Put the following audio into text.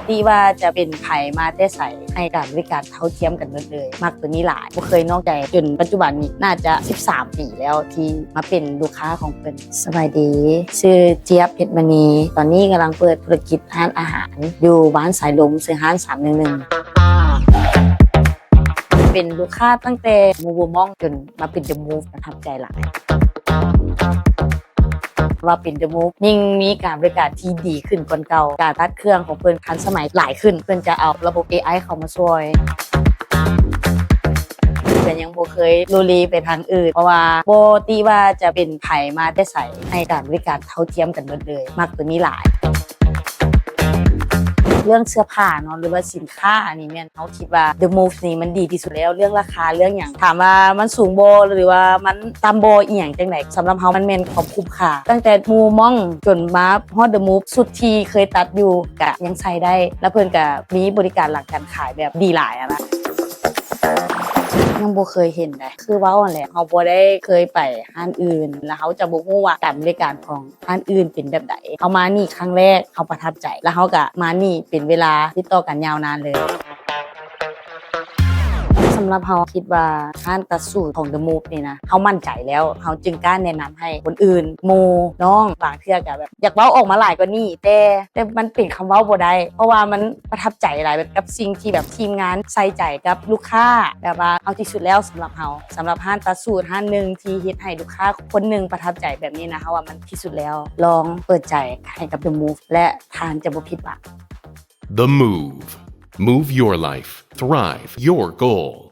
ติว่าจะเป็นไผมาแต่ใส่ให้การบริการเท่าเทียมกันหมดเลยมักตัวนี้หลายบ่เคยนอกใจจนปัจจุบันนี้น่าจะ13 ปีแล้วที่มาเป็นลูกค้าของเพิ่นสบายดีชื่อเจี๊ยบเพชรมณีตอนนี้กำลังเปิดธุรกิจร้านอาหารอยู่บ้านสายลมซื้อร้าน311เป็นลูกค้าตั้งแต่มูมองจนมาเป็น The Move ประทับใจหลายว่าเป็น The Move ยิ่งมีการบริการที่ดีขึ้นกว่าเก่าการตัดเครื่องของเพิ่นทันสมัยหลายขึ้นเพิ่นจะเอาระบบ AI เข้ามาช่วยแต่ยังบ่เคยลุลีไปทางอื่นเพราะว่าบ่ติว่าจะเป็นไผมาแต่ใส่ให้การบริการเท่าเทียมกันหมดเลยมักตัวนี้หลายเรื่องเสื้อผ้าเนาะหรือว่าสินค้าอันนี้แม่นเฮาคิดว่า The Move นี่มันดีที่สุดแล้วเรื่องราคาเรื่องหยังถามว่ามันสูงบ่หรือว่ามันต่ำบ่อีหยังจังได๋สำหรับเฮามันแม่นความคุ้มค่าตั้งแต่มูมองจนมาฮอด The Move สุดที่เคยตัดอยู่ก็ยังใช้ได้แล้วเพิ่นก็มีบริการหลังการขายแบบดีหลายอะนะยังบ่เคยเห็นได้คือเว้านั่นแหละเฮาบ่ได้เคยไปร้านอื่นแล้วเฮาจะบ่ฮู้ว่าการบริการของร้านอื่นเป็นแบบใดเฮามานี่ครั้งแรกเฮาประทับใจแล้วเฮาก็มานี่เป็นเวลาติดต่อกันยาวนานเลยสำหรับเฮาคิดว่าการตัดสูตรของ The Move นี่นะเฮามั่นใจแล้วเฮาจึงกล้าแนะนำให้คนอื่นหมู่น้องบางเทื่อก็แบบอยากเว้าออกมาหลายกว่านี้แต่มันเป็นคำเว้าบ่ได้เพราะว่ามันประทับใจหลายแบบกับสิ่งที่แบบทีมงานใส่ใจกับลูกค้าแบบว่าเอาที่สุดแล้วสำหรับเฮาสำหรับร้านตัดสูตรร้านนึงที่เฮ็ดให้ลูกค้าคนนึงประทับใจแบบนี้นะเฮาว่ามันที่สุดแล้วลองเปิดใจให้กับ The Move และทานจะบ่ผิดหวัง The Move. Move your life. Thrive your goals.